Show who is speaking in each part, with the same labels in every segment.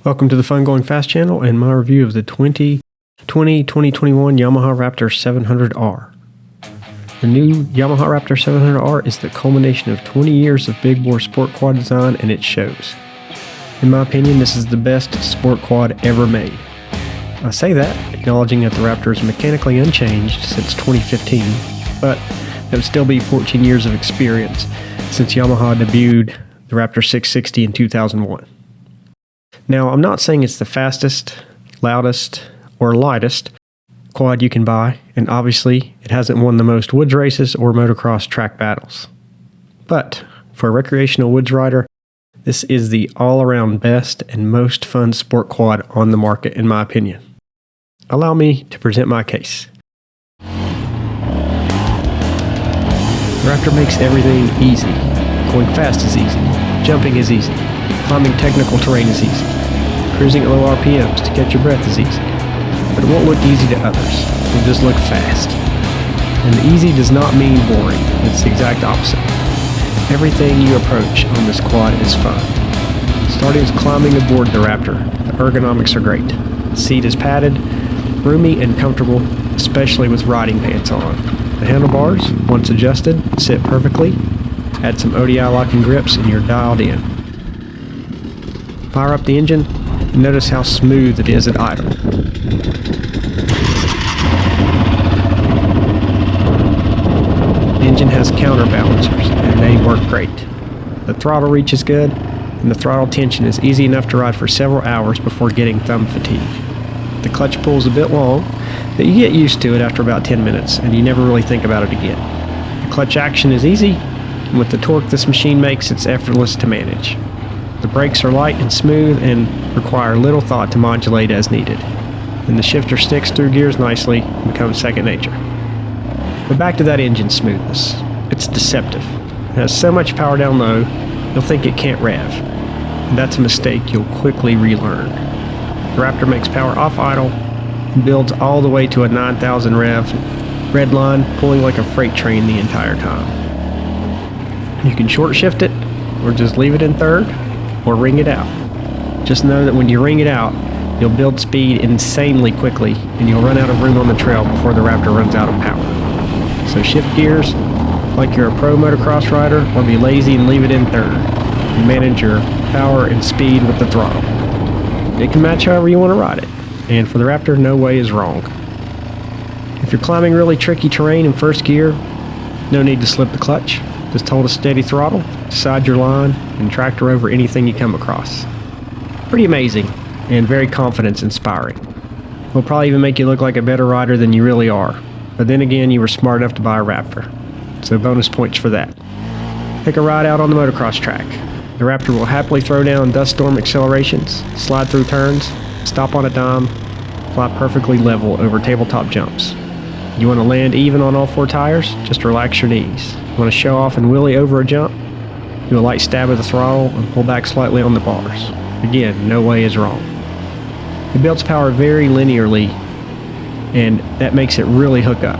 Speaker 1: Welcome to the Fun Going Fast channel and my review of the 2020-2021 Yamaha Raptor 700R. The new Yamaha Raptor 700R is the culmination of 20 years of big bore sport quad design, and it shows. In my opinion, this is the best sport quad ever made. I say that, acknowledging that the Raptor is mechanically unchanged since 2015, but that would still be 14 years of experience since Yamaha debuted the Raptor 660 in 2001. Now, I'm not saying it's the fastest, loudest, or lightest quad you can buy, and obviously it hasn't won the most woods races or motocross track battles. But for a recreational woods rider, this is the all-around best and most fun sport quad on the market, in my opinion. Allow me to present my case. The Raptor makes everything easy. Going fast is easy. Jumping is easy. Climbing technical terrain is easy. Cruising at low RPMs to catch your breath is easy. But it won't look easy to others. It'll just look fast. And easy does not mean boring. It's the exact opposite. Everything you approach on this quad is fun. Starting with climbing aboard the Raptor, the ergonomics are great. The seat is padded, roomy and comfortable, especially with riding pants on. The handlebars, once adjusted, sit perfectly. Add some ODI locking grips and you're dialed in. Fire up the engine and notice how smooth it is at idle. The engine has counterbalancers and they work great. The throttle reach is good and the throttle tension is easy enough to ride for several hours before getting thumb fatigue. The clutch pull is a bit long, but you get used to it after about 10 minutes and you never really think about it again. The clutch action is easy, and with the torque this machine makes, it's effortless to manage. The brakes are light and smooth and require little thought to modulate as needed. And the shifter sticks through gears nicely and becomes second nature. But back to that engine smoothness. It's deceptive. It has so much power down low, you'll think it can't rev. And that's a mistake you'll quickly relearn. The Raptor makes power off idle and builds all the way to a 9,000 rev, red line, pulling like a freight train the entire time. You can short shift it, or just leave it in third, or ring it out. Just know that when you ring it out, you'll build speed insanely quickly and you'll run out of room on the trail before the Raptor runs out of power. So shift gears like you're a pro motocross rider, or be lazy and leave it in third. And manage your power and speed with the throttle. It can match however you want to ride it, and for the Raptor, no way is wrong. If you're climbing really tricky terrain in first gear, no need to slip the clutch. Just hold a steady throttle, decide your line, and tractor over anything you come across. Pretty amazing, and very confidence-inspiring. It'll probably even make you look like a better rider than you really are. But then again, you were smart enough to buy a Raptor, so bonus points for that. Take a ride out on the motocross track. The Raptor will happily throw down dust storm accelerations, slide through turns, stop on a dime, fly perfectly level over tabletop jumps. You want to land even on all four tires? Just relax your knees. You want to show off and wheelie over a jump? Do a light stab of the throttle and pull back slightly on the bars. Again, no way is wrong. It builds power very linearly, and that makes it really hook up.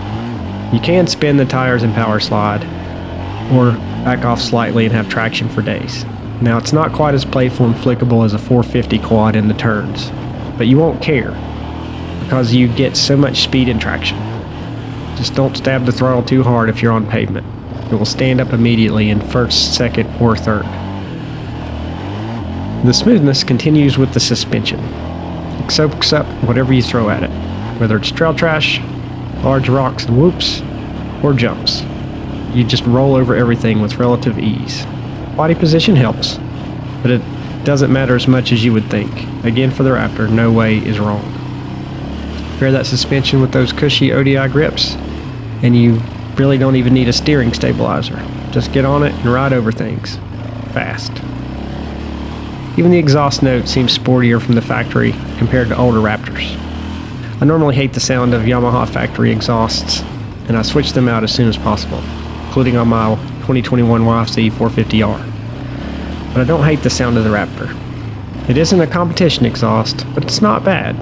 Speaker 1: You can spin the tires and power slide, or back off slightly and have traction for days. Now, it's not quite as playful and flickable as a 450 quad in the turns, but you won't care because you get so much speed and traction. Just don't stab the throttle too hard if you're on pavement. It will stand up immediately in first, second, or third. The smoothness continues with the suspension. It soaks up whatever you throw at it, whether it's trail trash, large rocks and whoops, or jumps. You just roll over everything with relative ease. Body position helps, but it doesn't matter as much as you would think. Again, for the Raptor, no way is wrong. Pair that suspension with those Cushy Odi Grips, and you really don't even need a steering stabilizer. Just get on it and ride over things. Fast. Even the exhaust note seems sportier from the factory compared to older Raptors. I normally hate the sound of Yamaha factory exhausts, and I switch them out as soon as possible, including on my 2021 YFZ 450R. But I don't hate the sound of the Raptor. It isn't a competition exhaust, but it's not bad.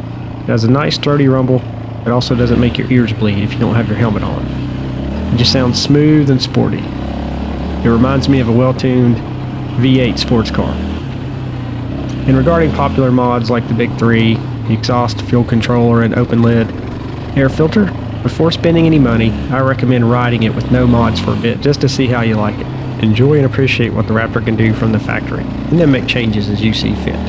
Speaker 1: It has a nice throaty rumble. It also doesn't make your ears bleed if you don't have your helmet on. It just sounds smooth and sporty. It reminds me of a well-tuned V8 sports car. And regarding popular mods like the big three, the exhaust, fuel controller, and open lid air filter, before spending any money, I recommend riding it with no mods for a bit just to see how you like it. Enjoy and appreciate what the Raptor can do from the factory, and then make changes as you see fit.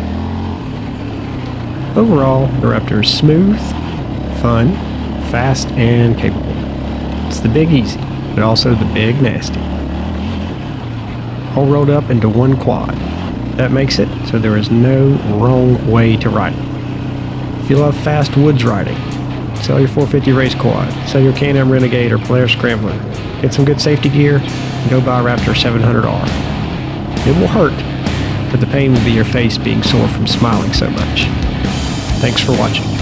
Speaker 1: Overall, the Raptor is smooth, fun, fast, and capable. It's the big easy, but also the big nasty. All rolled up into one quad. That makes it so there is no wrong way to ride it. If you love fast woods riding, sell your 450 race quad, sell your Can-Am Renegade or Polaris Scrambler, get some good safety gear, and go buy a Raptor 700R. It will hurt, but the pain will be your face being sore from smiling so much. Thanks for watching.